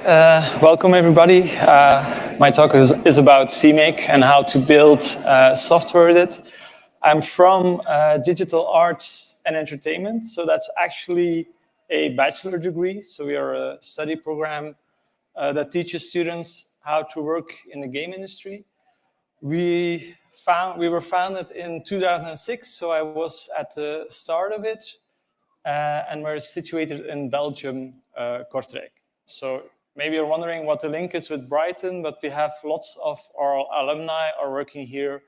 Welcome everybody. My talk is about CMake and how to build software with it. I'm from Digital Arts and Entertainment, so that's actually a bachelor degree. So we are a study program that teaches students how to work in the game industry. We were founded in 2006, so I was at the start of it, and we're situated in Belgium, Kortrijk. So maybe you're wondering what the link is with Brighton, but we have lots of our alumni are working here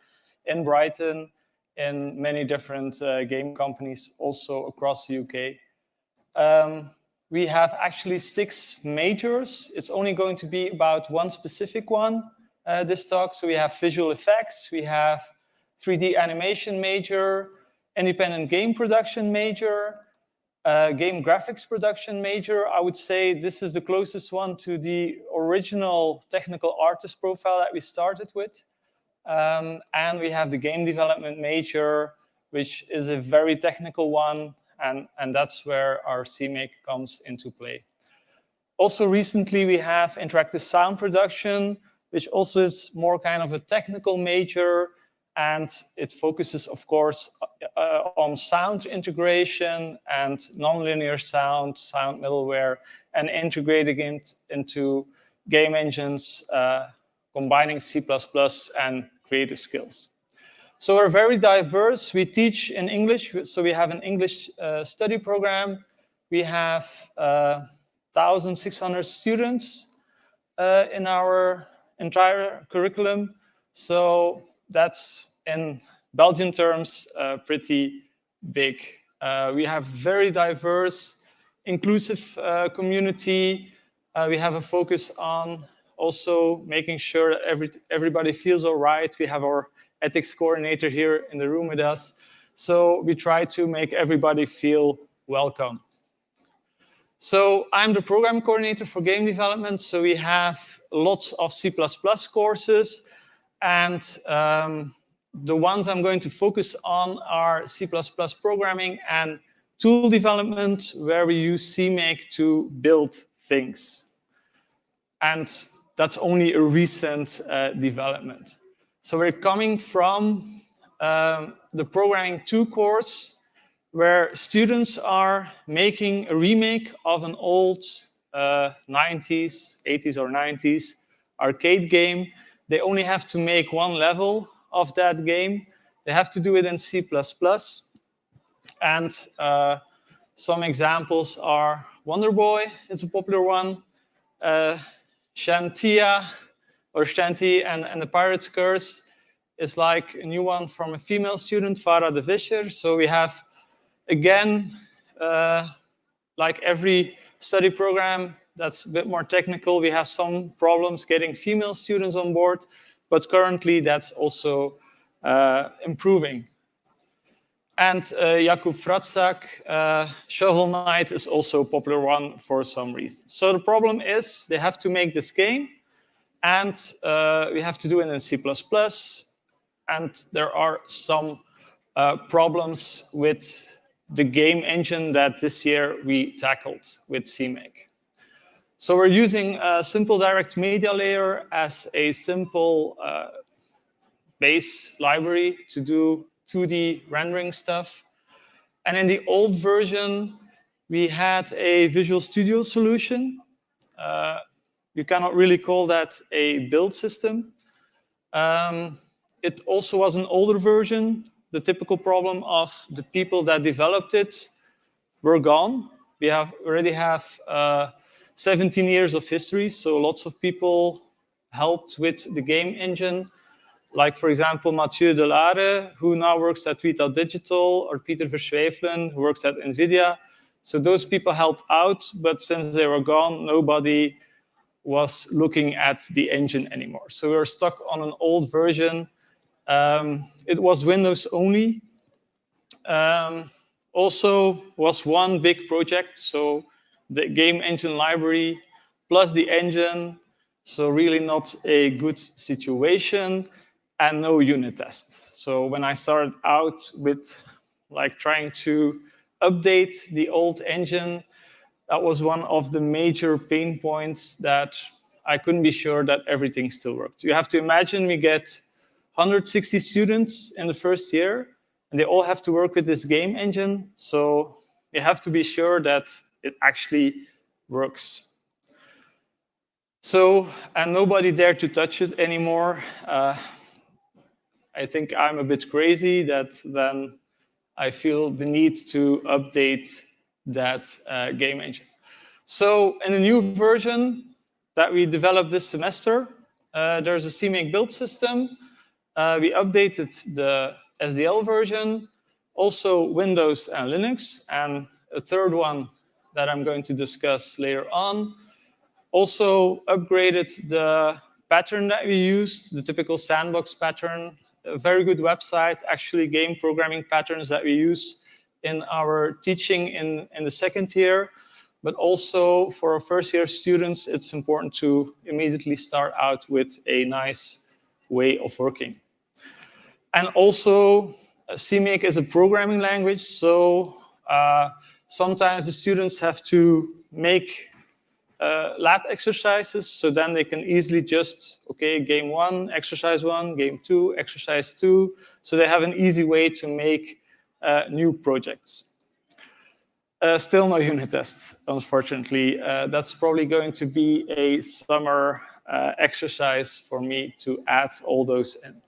in Brighton in many different game companies also across the UK. We have actually 6 majors. It's only going to be about one specific one, this talk. So we have visual effects, we have 3D animation major, independent game production major, game graphics production major. I would say this is the closest one to the original technical artist profile that we started with. And we have the game development major, which is a very technical one, and that's where our CMake comes into play. Also recently we have interactive sound production, which also is more kind of a technical major, and it focuses, of course, on sound integration and nonlinear sound middleware, and integrating it into game engines, combining C++ and creative skills. So we're very diverse. We teach in English, so we have an English study program. We have 1,600 students in our entire curriculum. So that's, in Belgian terms, pretty big. We have very diverse, inclusive community. We have a focus on also making sure that everybody feels all right. We have our ethics coordinator here in the room with us. So we try to make everybody feel welcome. So I'm the program coordinator for game development. So we have lots of C++ courses, and the ones I'm going to focus on are C++ programming and tool development, where we use CMake to build things. And that's only a recent development. So we're coming from the Programming 2 course, where students are making a remake of an old 80s or 90s arcade game. They only have to make one level of that game. They have to do it in C++. And some examples are Wonder Boy is a popular one, Shantia or Shanti and the Pirate's Curse is like a new one from a female student, Farah de Visser. So we have, again, like every study program that's a bit more technical, we have some problems getting female students on board, but currently that's also improving. And Jakub Fratzak, Shovel Knight is also a popular one for some reason. So the problem is they have to make this game, and we have to do it in C++, and there are some problems with the game engine that this year we tackled with CMake. So we're using a simple direct media layer as a simple base library to do 2D rendering stuff. And in the old version, we had a Visual Studio solution. You cannot really call that a build system. It also was an older version. The typical problem of the people that developed it were gone. We already have 17 years of history, so lots of people helped with the game engine. Like, for example, Mathieu Delare, who now works at Retail Digital, or Peter Verschwevelen, who works at NVIDIA. So those people helped out, but since they were gone, nobody was looking at the engine anymore. So we were stuck on an old version. It was Windows only. Also was one big project, so the game engine library plus the engine, so really not a good situation, and no unit test. So when I started out with like trying to update the old engine, that was one of the major pain points that I couldn't be sure that everything still worked. You have to imagine we get 160 students in the first year, and they all have to work with this game engine. So you have to be sure that it actually works. So, and nobody dared to touch it anymore. I think I'm a bit crazy that then I feel the need to update that game engine. So in a new version that we developed this semester, there's a CMake build system. We updated the SDL version, also Windows and Linux, and a third one that I'm going to discuss later on. Also upgraded the pattern that we used, the typical sandbox pattern, a very good website, actually game programming patterns that we use in our teaching in the second year. But also for our first year students, it's important to immediately start out with a nice way of working. And also, CMake is a programming language, so sometimes the students have to make lab exercises, so then they can easily just, okay, game 1, exercise 1, game 2, exercise 2, so they have an easy way to make new projects. Still no unit tests, unfortunately. That's probably going to be a summer exercise for me to add all those in.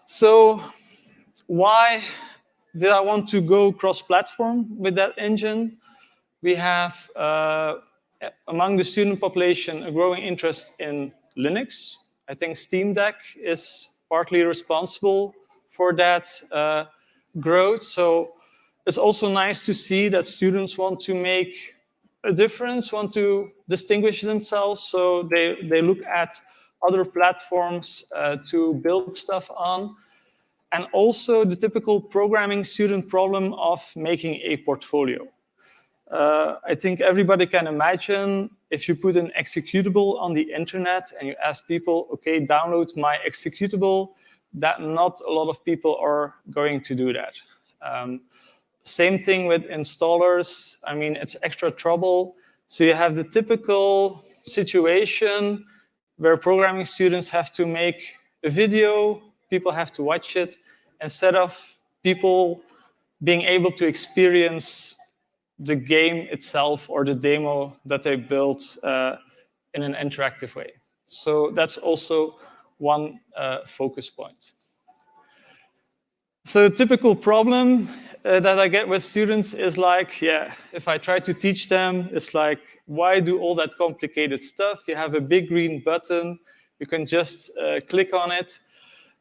So why did I want to go cross-platform with that engine? We have, among the student population, a growing interest in Linux. I think Steam Deck is partly responsible for that growth. So it's also nice to see that students want to make a difference, want to distinguish themselves. So they look at other platforms to build stuff on. And also the typical programming student problem of making a portfolio. I think everybody can imagine if you put an executable on the internet and you ask people, okay, download my executable, that not a lot of people are going to do that. Same thing with installers. I mean, it's extra trouble. So you have the typical situation where programming students have to make a video, people have to watch it, instead of people being able to experience the game itself or the demo that they built in an interactive way. So that's also one focus point. So a typical problem that I get with students is like, yeah, if I try to teach them, it's like, why do all that complicated stuff? You have a big green button. You can just click on it.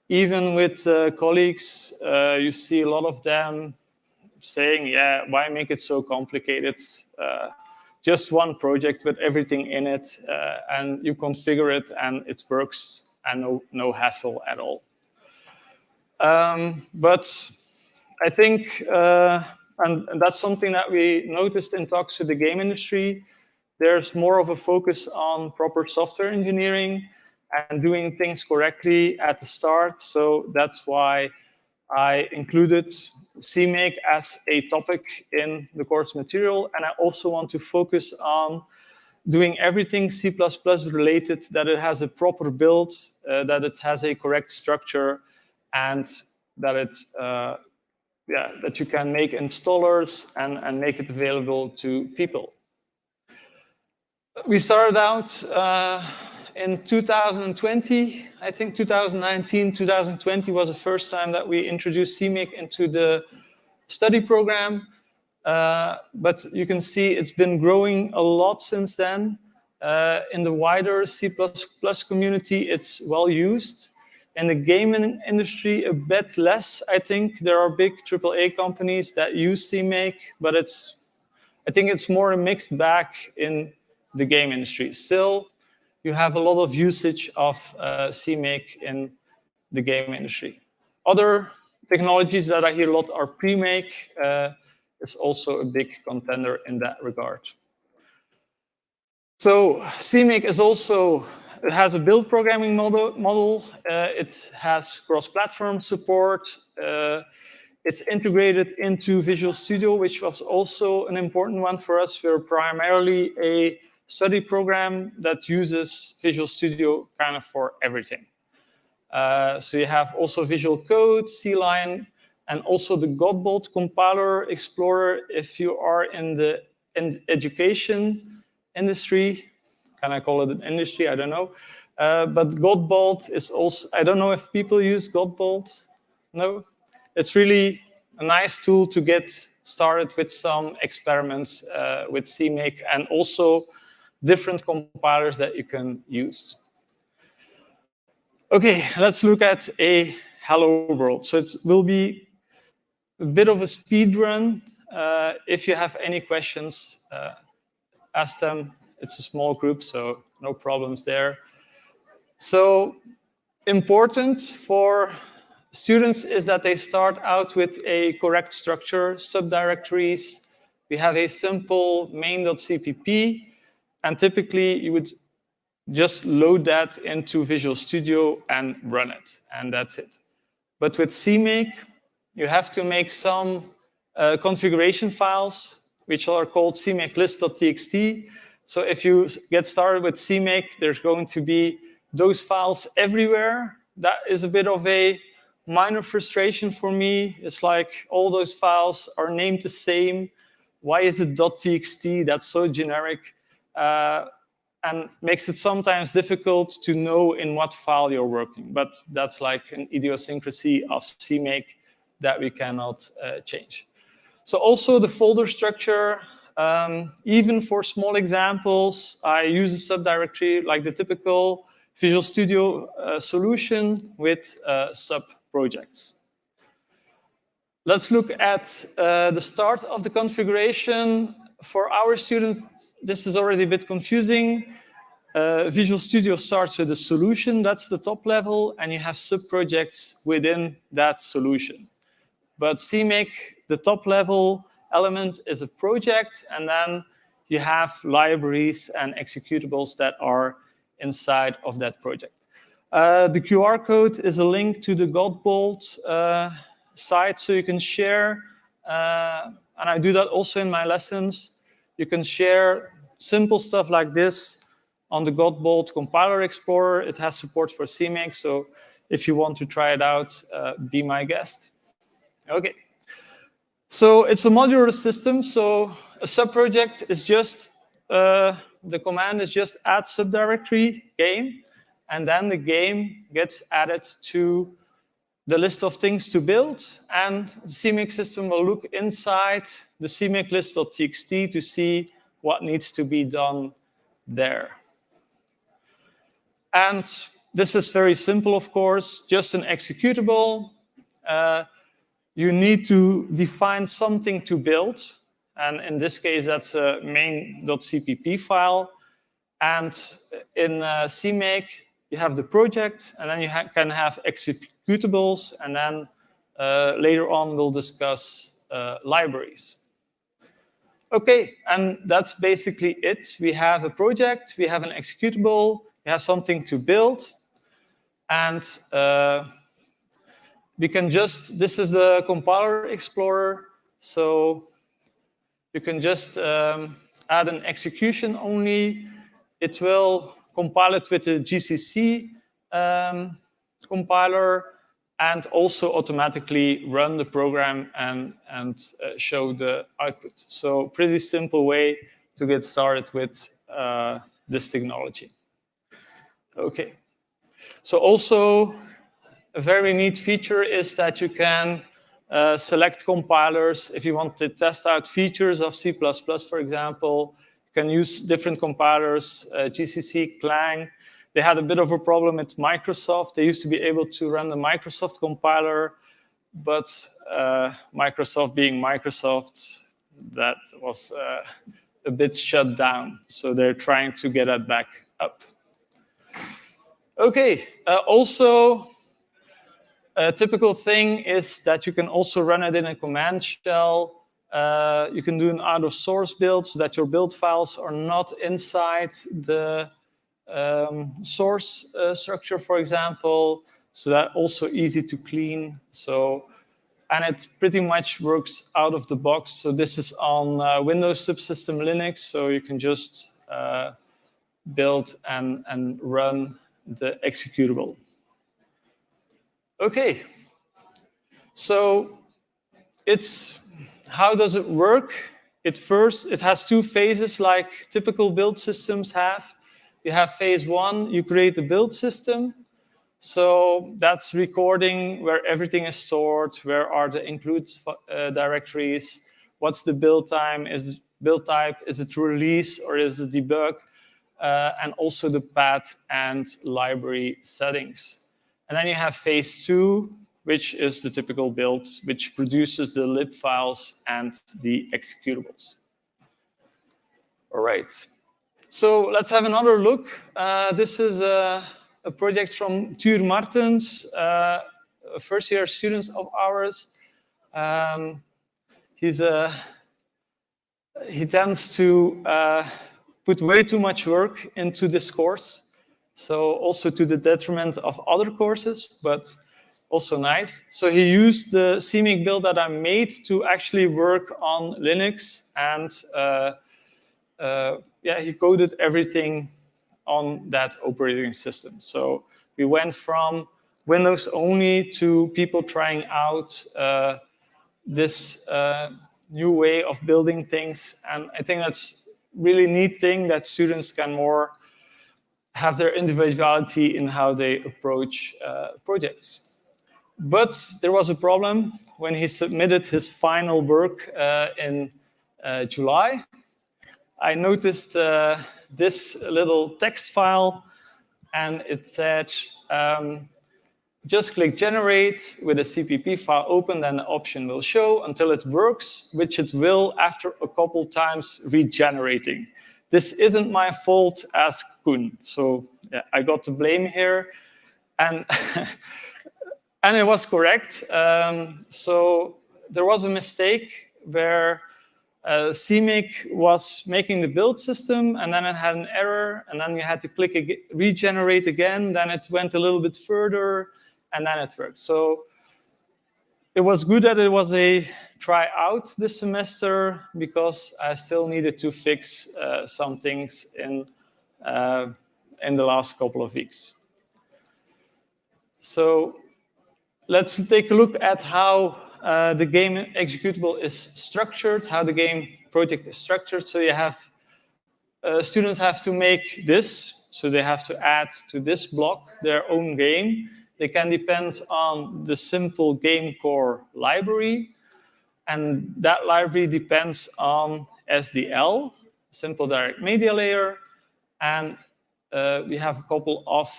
Even with colleagues, you see a lot of them saying, yeah, why make it so complicated? Just one project with everything in it, and you configure it, and it works, and no hassle at all. But I think, and that's something that we noticed in talks with the game industry, there's more of a focus on proper software engineering and doing things correctly at the start. So that's why I included CMake as a topic in the course material. And I also want to focus on doing everything C++ related, that it has a proper build, that it has a correct structure, and that it, that you can make installers and make it available to people. We started out in 2020. I think 2019, 2020 was the first time that we introduced CMake into the study program. But you can see it's been growing a lot since then. In the wider C++ community, it's well used. In the gaming industry, a bit less, I think. There are big AAA companies that use CMake, but I think it's more a mixed bag in the game industry. Still, you have a lot of usage of CMake in the game industry. Other technologies that I hear a lot are pre-make. Is also a big contender in that regard. So CMake is also, it has a build programming model. It has cross-platform support. It's integrated into Visual Studio, which was also an important one for us. We're primarily a study program that uses Visual Studio kind of for everything. So you have also Visual Code, C-Line, and also the Godbolt compiler explorer if you are in the education industry. Can I call it an industry? I don't know. But Godbolt is also, I don't know if people use Godbolt. No? It's really a nice tool to get started with some experiments with CMake and also different compilers that you can use. Okay, let's look at a hello world. So it will be a bit of a speed run. If you have any questions, ask them. It's a small group, so no problems there. So important for students is that they start out with a correct structure, subdirectories. We have a simple main.cpp, and typically you would just load that into Visual Studio and run it, and that's it. But with CMake, you have to make some configuration files, which are called CMake list.txt. So if you get started with CMake, there's going to be those files everywhere. That is a bit of a minor frustration for me. It's like all those files are named the same. Why is it .txt? That's so generic. And makes it sometimes difficult to know in what file you're working. But that's like an idiosyncrasy of CMake that we cannot change. So also the folder structure, even for small examples, I use a subdirectory like the typical Visual Studio solution with sub-projects. Let's look at the start of the configuration. For our students, this is already a bit confusing. Visual Studio starts with a solution, that's the top level, and you have sub-projects within that solution. But CMake, the top level element is a project, and then you have libraries and executables that are inside of that project. The QR code is a link to the Godbolt site, so you can share, and I do that also in my lessons. You can share simple stuff like this on the Godbolt compiler explorer. It has support for CMake, so if you want to try it out, be my guest. Okay. So it's a modular system, so a subproject is just, the command is just add subdirectory game, and then the game gets added to the list of things to build, and the CMake system will look inside the CMake list.txt to see what needs to be done there. And this is very simple, of course, just an executable. You need to define something to build, and in this case, that's a main.cpp file. And in CMake, you have the project, and then you can have executables, and then later on we'll discuss libraries. Okay, and that's basically it. We have a project, we have an executable, we have something to build, and we can just, this is the compiler explorer, so you can just add an execution only. It will compile it with the GCC compiler and also automatically run the program and show the output. So pretty simple way to get started with this technology. Okay. So also a very neat feature is that you can select compilers. If you want to test out features of C++, for example, you can use different compilers, GCC, Clang. They had a bit of a problem with Microsoft. They used to be able to run the Microsoft compiler, but Microsoft being Microsoft, that was a bit shut down. So they're trying to get that back up. Okay, also, a typical thing is that you can also run it in a command shell. You can do an out-of-source build so that your build files are not inside the source structure, for example. So that's also easy to clean. So And it pretty much works out of the box. So this is on Windows subsystem Linux, so you can just build and run the executable. Okay, so how does it work? It has two phases like typical build systems have. You have phase one, you create a build system. So that's recording where everything is stored, where are the includes directories, what's the build time, is build type, is it release or is it debug, and also the path and library settings. And then you have phase two, which is the typical build, which produces the lib files and the executables. All right. So let's have another look. This is a project from Tuur Martens, a first-year student of ours. He tends to put way too much work into this course, so also to the detriment of other courses, but also nice. So he used the CMake build that I made to actually work on Linux, and he coded everything on that operating system. So we went from Windows only to people trying out this new way of building things. And I think that's really neat thing that students can more have their individuality in how they approach projects. But there was a problem when he submitted his final work in July. I noticed this little text file, and it said, just click generate with a CPP file open, then the option will show until it works, which it will after a couple times regenerating. This isn't my fault, ask Koen. So yeah, I got the blame here. And, and it was correct. So there was a mistake where CMake was making the build system, and then it had an error, and then you had to click regenerate again, then it went a little bit further, and then it worked. So it was good that it was a try out this semester, because I still needed to fix some things in the last couple of weeks. So let's take a look at how the game executable is structured, how the game project is structured. So you have students have to make this, so they have to add to this block their own game. They can depend on the simple game core library, and that library depends on SDL, simple direct media layer, and we have a couple of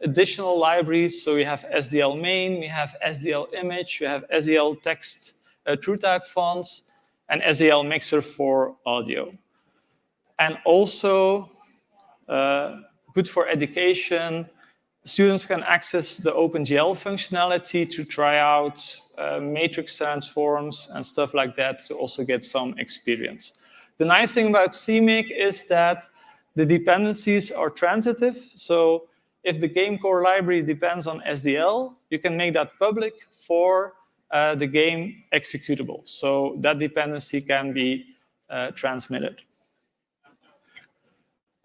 additional libraries. So we have SDL main, we have SDL image, we have SDL text TrueType fonts, and SDL mixer for audio. And also, good for education, students can access the OpenGL functionality to try out matrix transforms and stuff like that to also get some experience. The nice thing about CMake is that the dependencies are transitive. So if the game core library depends on SDL, you can make that public for the game executable. So that dependency can be transmitted.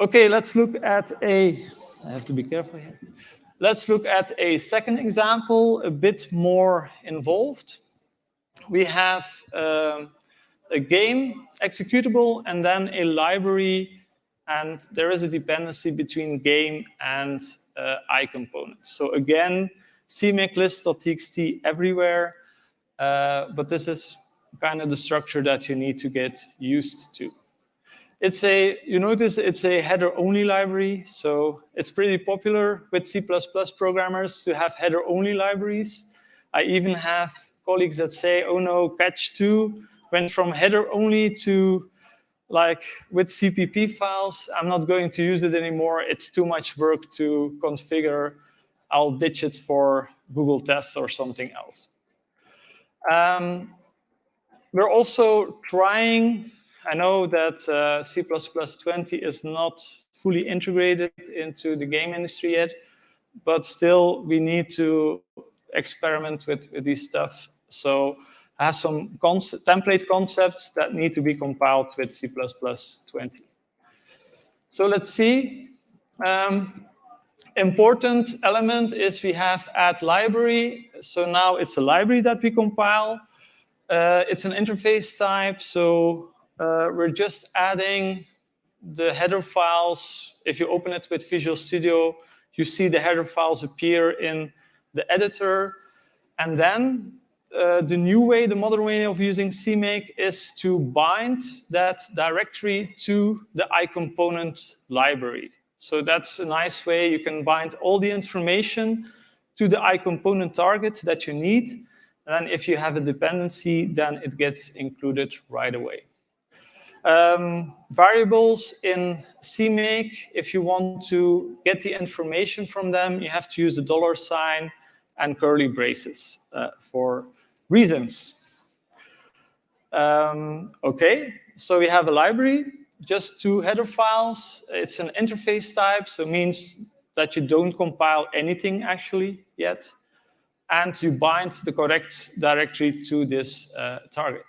Okay, let's look at I have to be careful here. Let's look at a second example, a bit more involved. We have a game executable and then a library, and there is a dependency between game and I components. So again, CMake list.txt everywhere, but this is kind of the structure that you need to get used to. You notice it's a header-only library, so it's pretty popular with C++ programmers to have header-only libraries. I even have colleagues that say, oh no, catch2 went from header-only to, like, with CPP files, I'm not going to use it anymore. It's too much work to configure. I'll ditch it for Google Tests or something else. We're also trying, I know that C++20 is not fully integrated into the game industry yet, but still we need to experiment with this stuff So it has some template concepts that need to be compiled with C++20. So let's see. Important element is we have add library. So now it's a library that we compile. It's an interface type, so we're just adding the header files. If you open it with Visual Studio, you see the header files appear in the editor. And then the new way, the modern way of using CMake is to bind that directory to the iComponent library. So that's a nice way. You can bind all the information to the iComponent target that you need. And if you have a dependency, then it gets included right away. Variables in CMake, if you want to get the information from them, you have to use the $sign and curly braces for reasons. Okay, so we have a library, just 2 header files. It's an interface type, so it means that you don't compile anything actually yet. And you bind the correct directory to this target.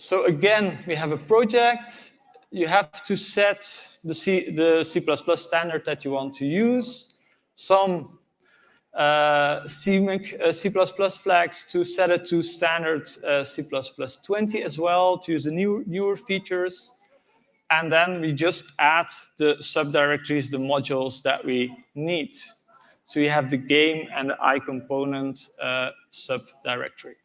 So again, we have a project. You have to set the C++ standard that you want to use. Some CMake C++ flags to set it to standard C++20 as well, to use the newer features. And then we just add the subdirectories, the modules that we need. So you have the game and the iComponent subdirectory.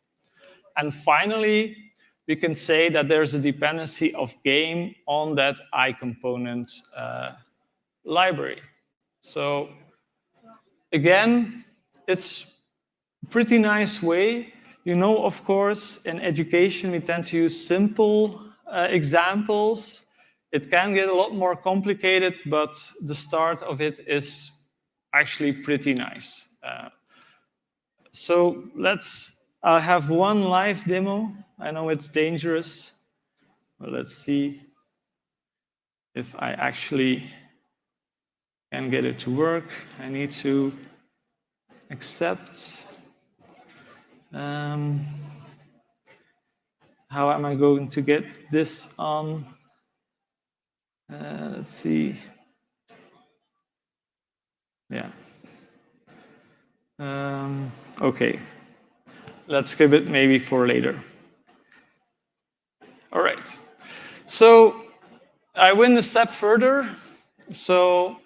And finally, we can say that there's a dependency of game on that iComponent library. So again, it's a pretty nice way. You know, of course, in education, we tend to use simple examples. It can get a lot more complicated, but the start of it is actually pretty nice. So I'll have one live demo. I know it's dangerous, but let's see if I actually can get it to work. I need to accept. How am I going to get this on? Let's see. Yeah. Okay. Let's skip it maybe for later. All right. So I went a step further. So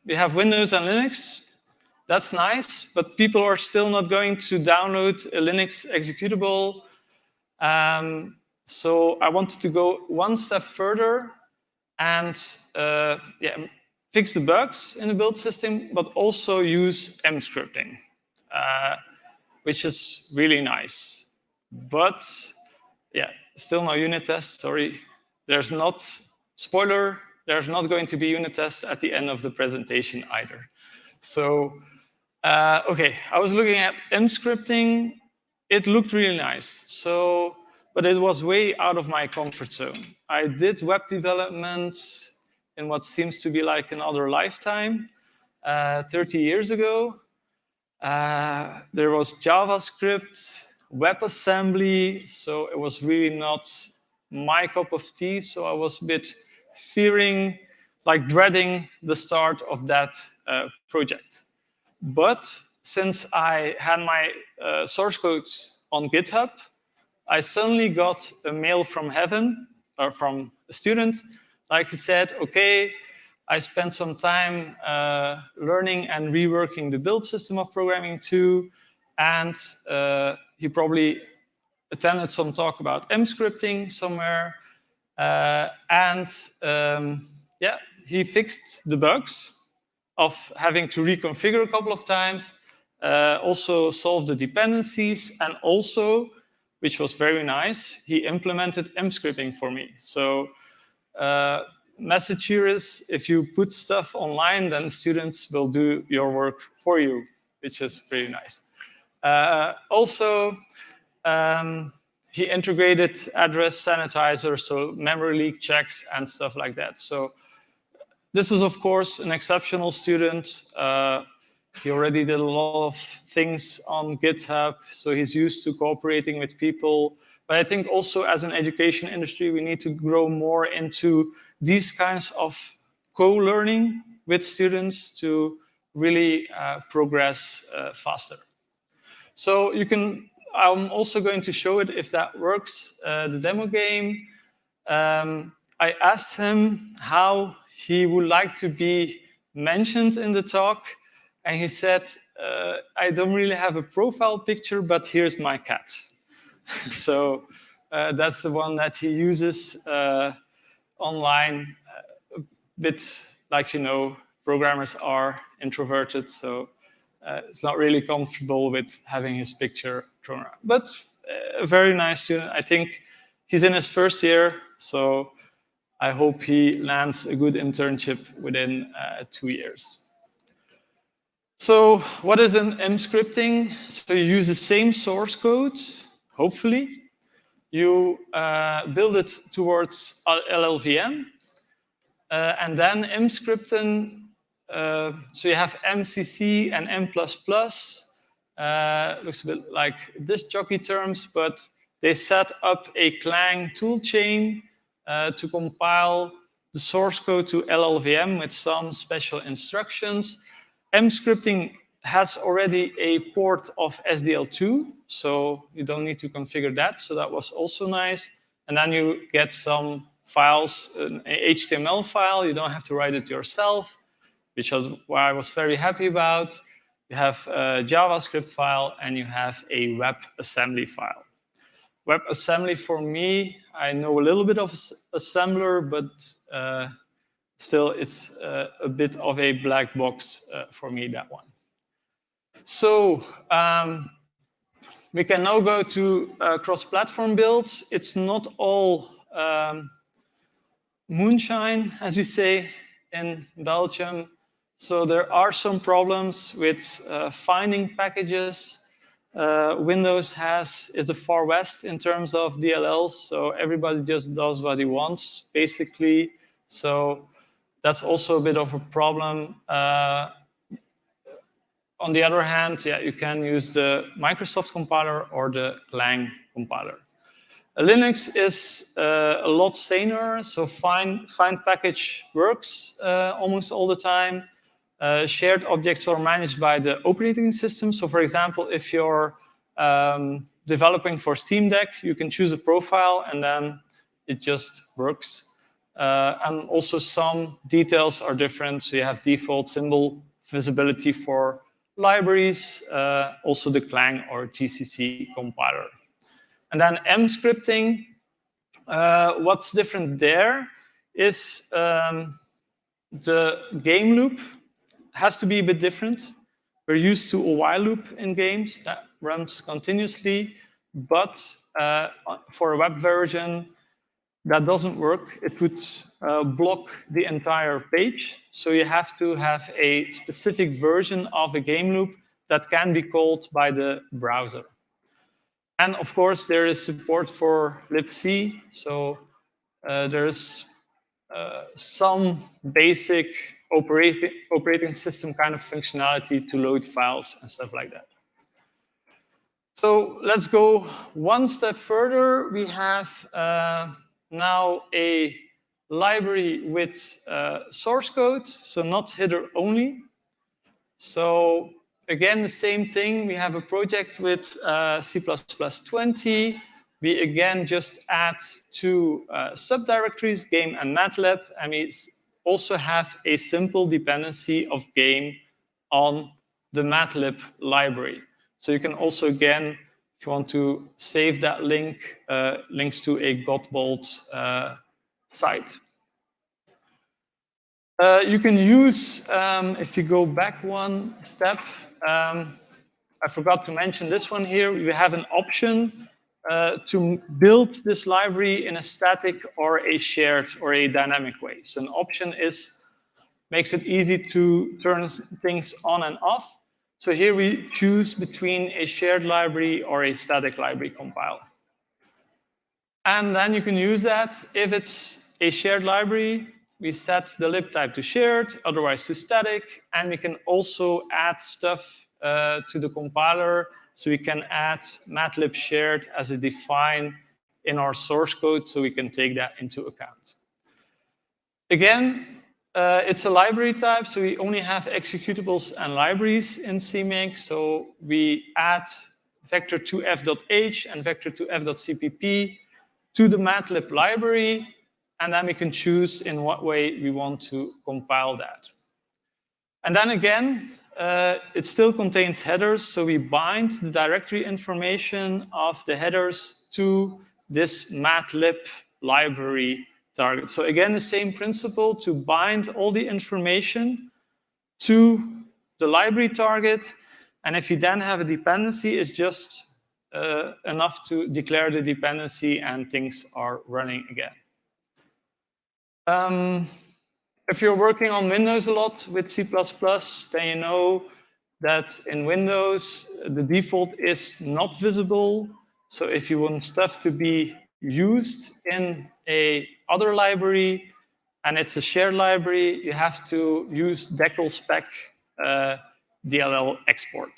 we have Windows and Linux. That's nice, but people are still not going to download a Linux executable. So I wanted to go one step further and fix the bugs in the build system, but also use mscripting, which is really nice. But yeah, still no unit test, sorry. There's not, spoiler, there's not going to be unit test at the end of the presentation either. So, okay, I was looking at mscripting. It looked really nice. So, but it was way out of my comfort zone. I did web development in what seems to be like another lifetime, 30 years ago. There was JavaScript, WebAssembly, so it was really not my cup of tea. So I was a bit fearing, like dreading the start of that project. But since I had my source code on GitHub, I suddenly got a mail from heaven, or from a student. Like he said, okay, I spent some time learning and reworking the build system of programming too, and he probably attended some talk about mscripting somewhere, yeah, he fixed the bugs of having to reconfigure a couple of times, also solved the dependencies, and also, which was very nice, he implemented mscripting for me. So message here is, if you put stuff online, then students will do your work for you, which is pretty nice. Also, he integrated address sanitizer, so memory leak checks and stuff like that. So this is, of course, an exceptional student. He already did a lot of things on GitHub, so he's used to cooperating with people. But I think also as an education industry, we need to grow more into these kinds of co-learning with students to really progress faster. So I'm also going to show it if that works, the demo game. I asked him how he would like to be mentioned in the talk, and he said, I don't really have a profile picture, but here's my cat. So that's the one that he uses online, a bit like, programmers are introverted, so it's not really comfortable with having his picture thrown around. But a very nice student. I think he's in his first year, so I hope he lands a good internship within 2 years. So what is an M scripting? So you use the same source code, hopefully. You build it towards LLVM. And then M scripting, so you have MCC and M++. Looks a bit like disk jockey terms, but they set up a Clang toolchain to compile the source code to LLVM with some special instructions. M scripting has already a port of SDL2, so you don't need to configure that. So that was also nice. And then you get some files, an HTML file. You don't have to write it yourself, which was what I was very happy about. You have a JavaScript file, and you have a WebAssembly file. WebAssembly, for me, I know a little bit of assembler, but still, it's a bit of a black box for me, that one. So we can now go to cross-platform builds. It's not all moonshine, as we say in Belgium. So there are some problems with finding packages. Windows is the far west in terms of DLLs, so everybody just does what he wants, basically. So that's also a bit of a problem. On the other hand, yeah, you can use the Microsoft compiler or the Clang compiler. Linux is a lot saner, so find package works almost all the time. Shared objects are managed by the operating system. So for example, if you're developing for Steam Deck, you can choose a profile and then it just works. And also some details are different. So you have default symbol visibility for libraries, also the Clang or GCC compiler. And then M scripting, what's different there is the game loop has to be a bit different. We're used to a while loop in games that runs continuously, but for a web version, that doesn't work. It would block the entire page. So you have to have a specific version of a game loop that can be called by the browser. And of course, there is support for libc. So there's some basic operating system kind of functionality to load files and stuff like that. So let's go one step further. We have now a library with source code, so not header only. So again, the same thing. We have a project with C++20. We again just add two subdirectories, game and MATLAB, and we also have a simple dependency of game on the MATLAB library. So you can also, again, if you want to save that link, links to a Godbolt site. You can use, if you go back one step, I forgot to mention this one here. We have an option to build this library in a static or a shared or a dynamic way. So an option makes it easy to turn things on and off. So here we choose between a shared library or a static library compile. And then you can use that. If it's a shared library, we set the lib type to shared, otherwise to static, and we can also add stuff to the compiler. So we can add matlib shared as a define in our source code, so we can take that into account. Again, it's a library type, so we only have executables and libraries in CMake. So we add vector2f.h and vector2f.cpp to the matlib library, and then we can choose in what way we want to compile that. And then again, it still contains headers, so we bind the directory information of the headers to this matlib library target. So again, the same principle to bind all the information to the library target. And if you then have a dependency, it's just enough to declare the dependency and things are running again. If you're working on Windows a lot with C++, then you know that in Windows, the default is not visible. So if you want stuff to be used in a other library, and it's a shared library, you have to use decl spec DLL export.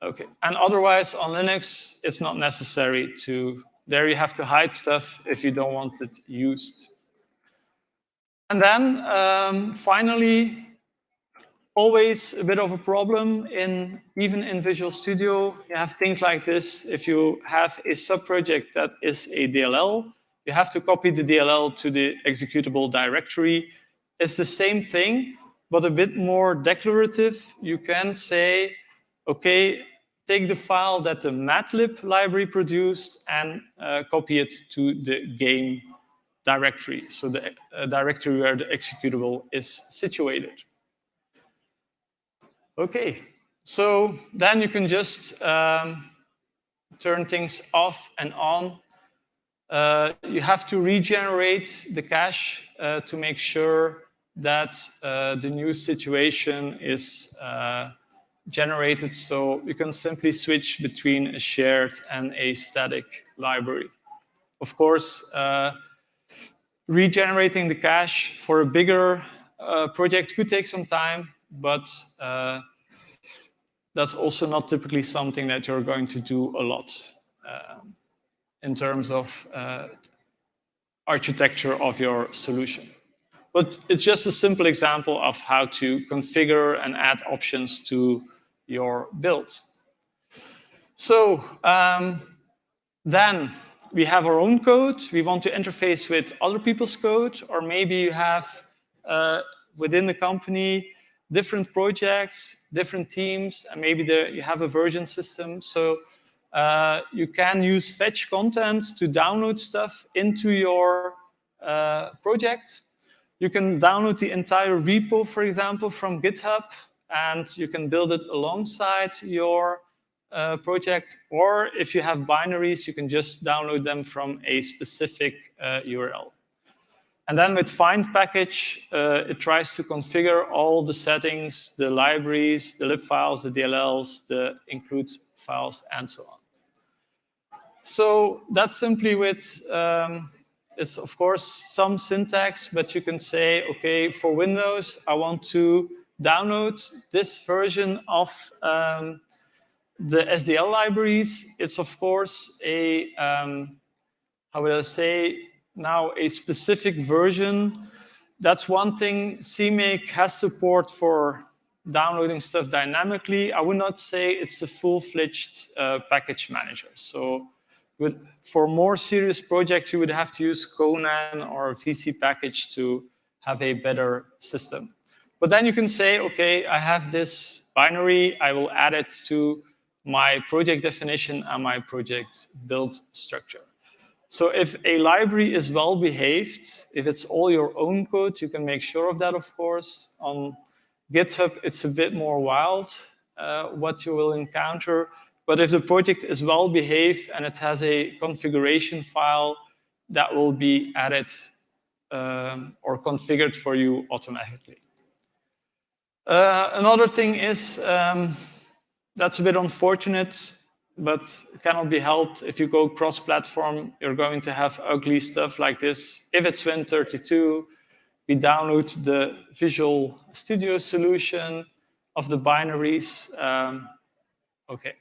Okay, and otherwise on Linux, it's not necessary to, there you have to hide stuff if you don't want it used. And then finally, always a bit of a problem even in Visual Studio. You have things like this. If you have a subproject that is a DLL, you have to copy the DLL to the executable directory. It's the same thing, but a bit more declarative. You can say, okay, take the file that the matlib library produced and copy it to the game directory, so the directory where the executable is situated. Okay, so then you can just turn things off and on. You have to regenerate the cache to make sure that the new situation is generated. So you can simply switch between a shared and a static library. Of course, regenerating the cache for a bigger project could take some time, but that's also not typically something that you're going to do a lot in terms of architecture of your solution. But it's just a simple example of how to configure and add options to your build. So then we have our own code. We want to interface with other people's code, or maybe you have within the company different projects, different teams, and maybe you have a version system. So you can use fetch content to download stuff into your project. You can download the entire repo, for example, from GitHub, and you can build it alongside your project. Or if you have binaries, you can just download them from a specific URL. And then with find package, it tries to configure all the settings, the libraries, the lib files, the DLLs, the include files, and so on. So that's simply with, it's of course some syntax, but you can say, okay, for Windows, I want to download this version of the SDL libraries. It's of course a, how would I say, now a specific version. That's one thing. CMake has support for downloading stuff dynamically. I would not say it's a full-fledged package manager. So for more serious projects, you would have to use Conan or VC package to have a better system. But then you can say, okay, I have this binary. I will add it to my project definition and my project build structure. So if a library is well behaved, if it's all your own code, you can make sure of that, of course. On GitHub, it's a bit more wild what you will encounter. But if the project is well behaved and it has a configuration file, that will be added or configured for you automatically. Another thing is, that's a bit unfortunate, but it cannot be helped. If you go cross-platform, you're going to have ugly stuff like this. If it's Win32, We download the Visual Studio solution of the binaries. Okay.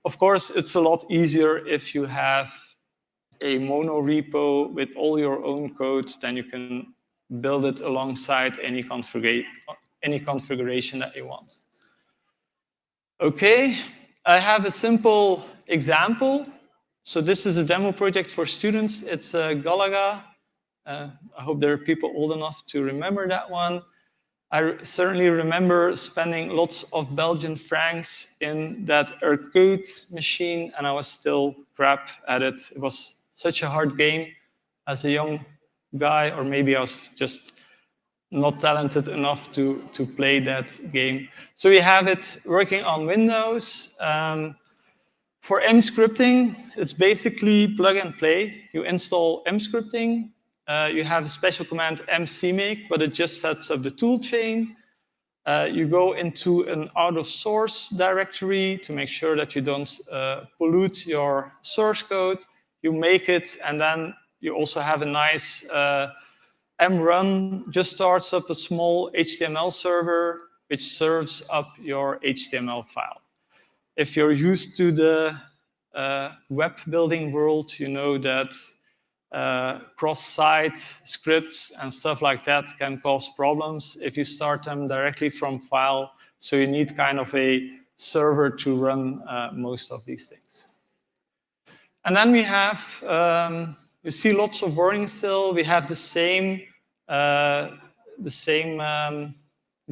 Of course, it's a lot easier if you have a mono repo with all your own code, then you can build it alongside any configuration that you want. Okay, I have a simple example. So this is a demo project for students. It's Galaga. I hope there are people old enough to remember that one. I certainly remember spending lots of Belgian francs in that arcade machine, and I was still crap at it. It was such a hard game as a young guy, or maybe I was just not talented enough to play that game. So we have it working on Windows. For mscripting, it's basically plug and play. You install mscripting. You have a special command CMake, but it just sets up the tool chain. You go into an out-of-source directory to make sure that you don't pollute your source code. You make it, and then you also have a nice mrun, just starts up a small HTML server, which serves up your HTML file. If you're used to the web building world, you know that cross-site scripts and stuff like that can cause problems if you start them directly from file. So you need kind of a server to run most of these things. And then we have, you see lots of warnings still. We have the same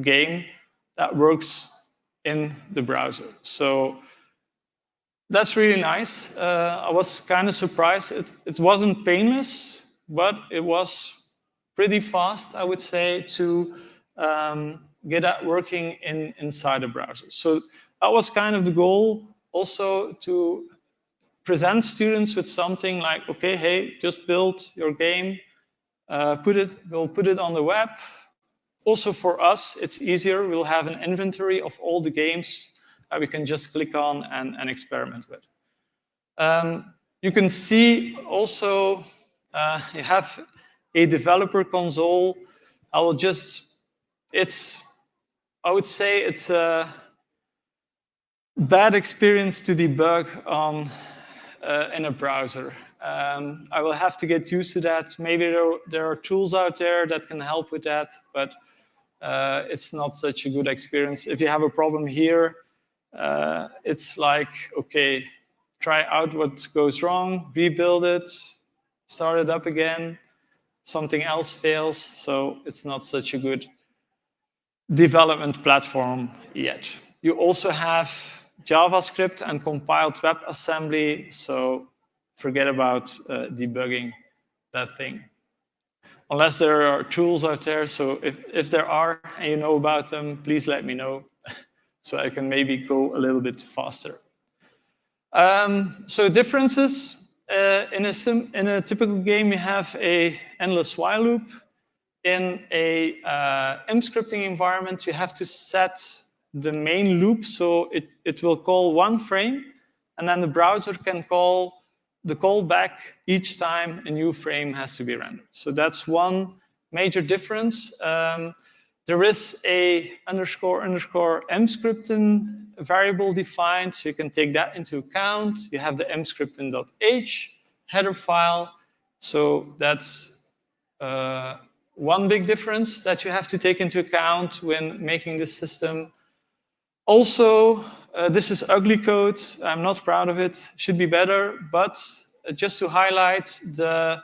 game that works in the browser. So that's really nice. I was kind of surprised. It wasn't painless, but it was pretty fast, I would say, to get that working inside the browser. So that was kind of the goal, also to present students with something like, okay, hey, just build your game, we'll put it on the web. Also for us, it's easier. We'll have an inventory of all the games that we can just click on and experiment with. You can see also you have a developer console. I would say it's a bad experience to debug on in a browser. I will have to get used to that. Maybe there are tools out there that can help with that, but it's not such a good experience. If you have a problem here, it's like, okay, try out what goes wrong, rebuild it, start it up again, something else fails, so it's not such a good development platform yet. You also have JavaScript and compiled WebAssembly, so forget about debugging that thing. Unless there are tools out there, so if there are and you know about them, please let me know so I can maybe go a little bit faster. So differences, in a typical game, you have an endless while loop. In a mscripting environment, you have to set the main loop, so it will call one frame, and then the browser can call the callback each time a new frame has to be rendered. So that's one major difference. There is a __ mscripting variable defined, so you can take that into account. You have the mscripting.h header file, so that's one big difference that you have to take into account when making this system. Also, this is ugly code. I'm not proud of it. Should be better, but just to highlight the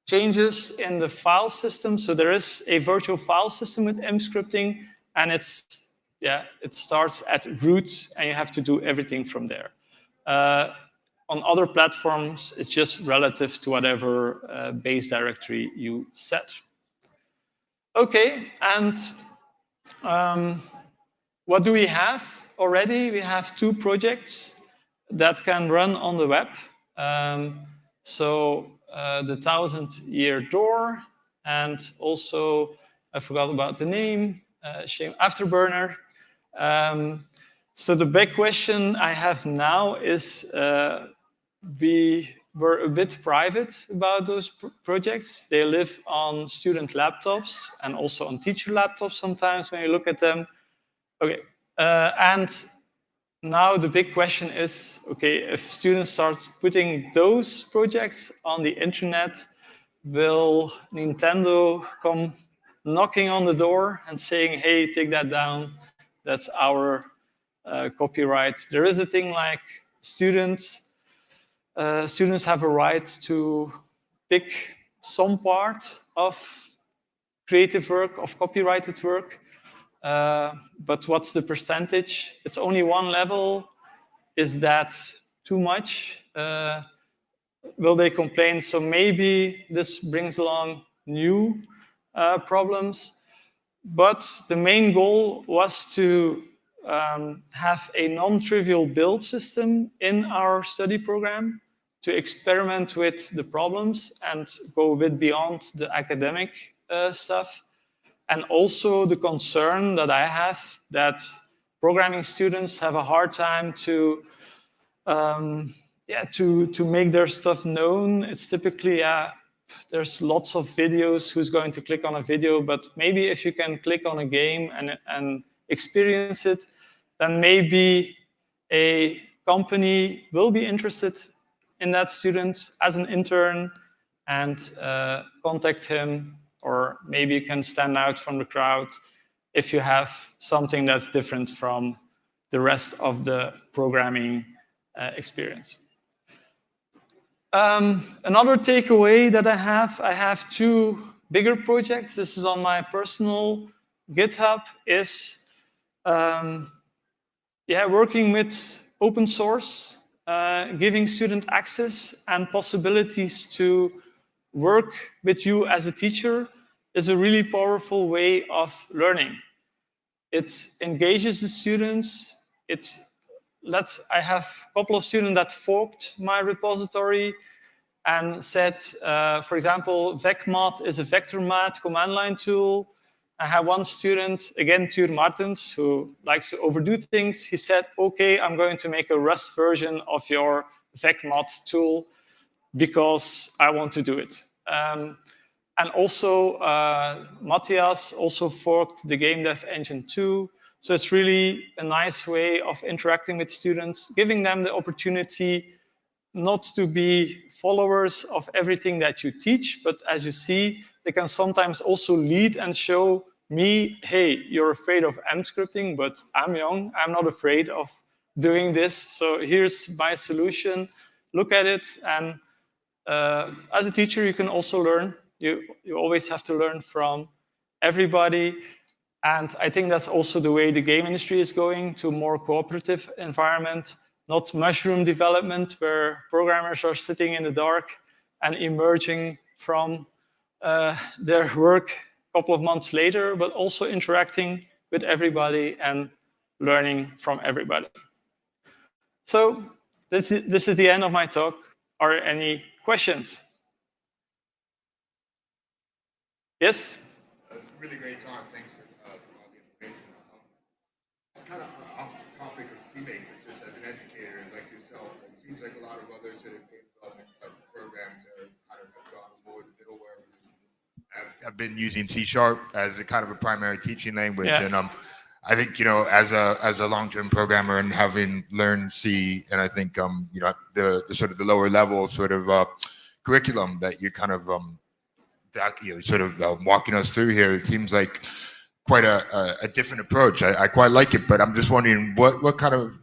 changes in the file system. So there is a virtual file system with mscripting, and it starts at root, and you have to do everything from there. On other platforms, it's just relative to whatever base directory you set. Okay, and what do we have already? We have 2 projects that can run on the web. The 1000-year door, and also, I forgot about the name, shame, Afterburner. So the big question I have now is, we were a bit private about those projects. They live on student laptops and also on teacher laptops sometimes when you look at them. Okay, and now the big question is, okay, if students start putting those projects on the internet, will Nintendo come knocking on the door and saying, hey, take that down, that's our copyright? There is a thing like students have a right to pick some part of creative work, of copyrighted work, but what's the percentage? It's only one level. Is that too much? Will they complain? So maybe this brings along new problems. But the main goal was to have a non-trivial build system in our study program to experiment with the problems and go a bit beyond the academic stuff. And also the concern that I have that programming students have a hard time to make their stuff known. It's typically, there's lots of videos, who's going to click on a video, but maybe if you can click on a game and experience it, then maybe a company will be interested in that student as an intern and contact him, or maybe you can stand out from the crowd if you have something that's different from the rest of the programming experience. Another takeaway that I have two bigger projects. This is on my personal GitHub, is working with open source, giving student access and possibilities to work with you as a teacher is a really powerful way of learning. It engages the students. I have a couple of students that forked my repository and said, for example, vecmat is a vector math command line tool. I have one student, again, Tuur Martens, who likes to overdo things. He said, okay, I'm going to make a Rust version of your vecmat tool because I want to do it. And also, Matthias also forked the game dev engine too. So it's really a nice way of interacting with students, giving them the opportunity not to be followers of everything that you teach, but as you see, they can sometimes also lead and show me, hey, you're afraid of M scripting, but I'm young, I'm not afraid of doing this. So here's my solution, look at it. And as a teacher, you can also learn. You always have to learn from everybody. And I think that's also the way the game industry is going, to a more cooperative environment, not mushroom development where programmers are sitting in the dark and emerging from their work a couple of months later, but also interacting with everybody and learning from everybody. So this is the end of my talk. Are there any questions? Yes? Really great talk. Thanks for all the information. It's kind of off the topic of CMake, but just as an educator like yourself, it seems like a lot of others that have game development type of programs are kind of have gone more the middleware. Have been using C# as a kind of a primary teaching language, yeah. And I think, you know, as a long-term programmer and having learned C, and I think you know, the sort of the lower level sort of curriculum that you kind of that, you know, sort of walking us through here, it seems like quite a different approach. I quite like it, but I'm just wondering what kind of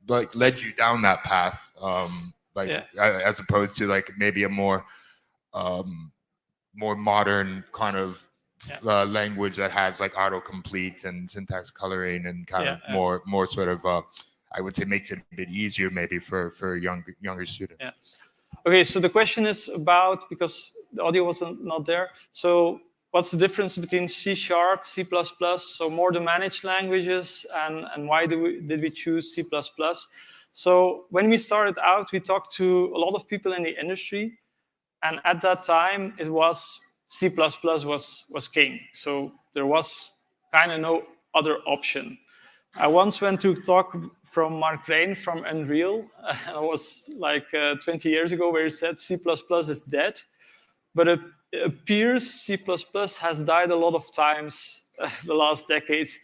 like led you down that path, as opposed to like maybe a more modern kind of language that has like autocompletes and syntax coloring and kind of more sort of I would say makes it a bit easier maybe for younger students. Yeah. Okay, so the question is about, because the audio wasn't not there, so what's the difference between C#, C++, so more the managed languages, and why did we choose C++? So when we started out, we talked to a lot of people in the industry, and at that time, it was C++ was king. So there was kind of no other option. I once went to talk from Mark Rain from Unreal. It was like 20 years ago, where he said C++ is dead. But it appears C++ has died a lot of times the last decades.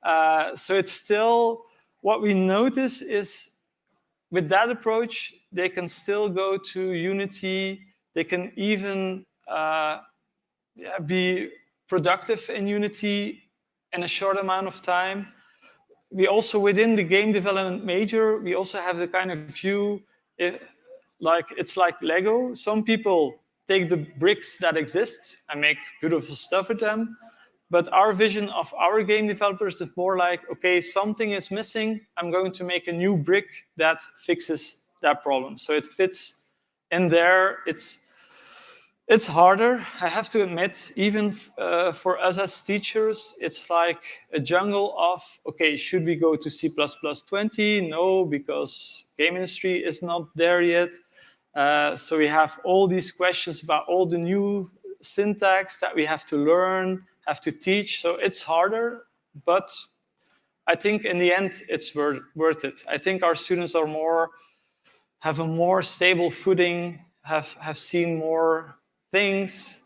So it's still, what we notice is with that approach, they can still go to Unity. They can even be productive in Unity in a short amount of time. We also, within the game development major, we also have the kind of view, like it's like Lego. Some people take the bricks that exist and make beautiful stuff with them. But our vision of our game developers is more like, okay, something is missing. I'm going to make a new brick that fixes that problem. So it fits in there. It's harder, I have to admit, even for us as teachers, it's like a jungle of, okay, should we go to C++20? No, because game industry is not there yet. So we have all these questions about all the new syntax that we have to learn, have to teach. So it's harder, but I think in the end, it's worth it. I think our students have a more stable footing, have seen more things,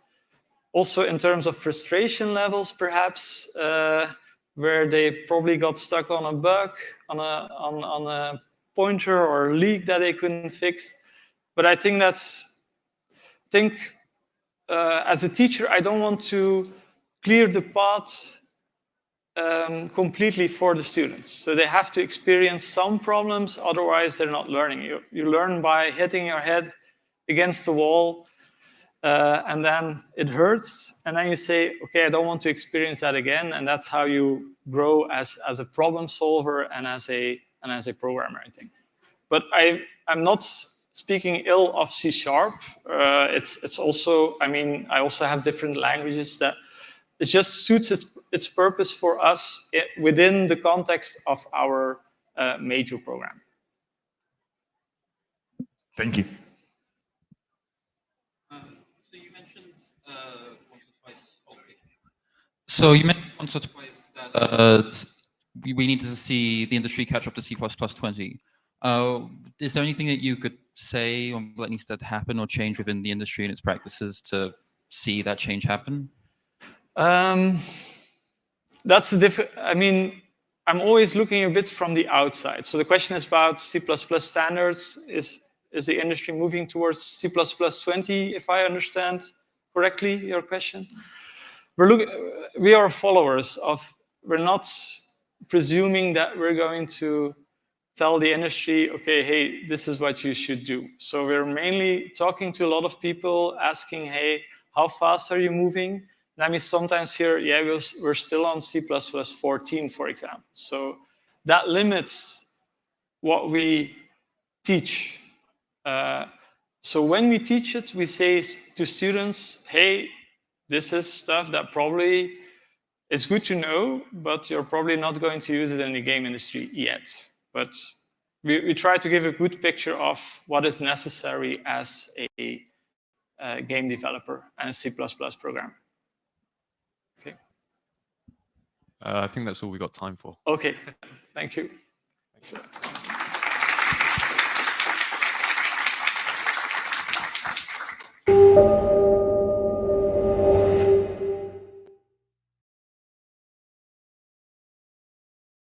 also in terms of frustration levels, perhaps, where they probably got stuck on a bug, on a pointer or a leak that they couldn't fix. But I think as a teacher, I don't want to clear the path completely for the students. So they have to experience some problems, otherwise they're not learning. You learn by hitting your head against the wall, and then it hurts, and then you say, okay, I don't want to experience that again, and that's how you grow as a problem solver and as a programmer, I think. But I'm not speaking ill of C#. It's also, I mean, I also have different languages that it just suits its purpose for us within the context of our major program. Thank you. So you mentioned once or twice. Okay. So you mentioned once or twice that we needed to see the industry catch up to C++20. Is there anything that you could say on what needs to happen or change within the industry and its practices to see that change happen? That's I mean, I'm always looking a bit from the outside. So the question is about C++ standards. Is the industry moving towards C++20, if I understand correctly your question? We are followers of, we're not presuming that we're going to tell the industry, okay, hey, this is what you should do. So we're mainly talking to a lot of people, asking, hey, how fast are you moving? And I mean, sometimes hear, yeah, we're still on C++14, for example. So that limits what we teach. So when we teach it, we say to students, hey, this is stuff that probably it's good to know, but you're probably not going to use it in the game industry yet. But we try to give a good picture of what is necessary as a game developer and a C++ programmer. Okay. I think that's all we got time for. Okay, thank you. Thanks.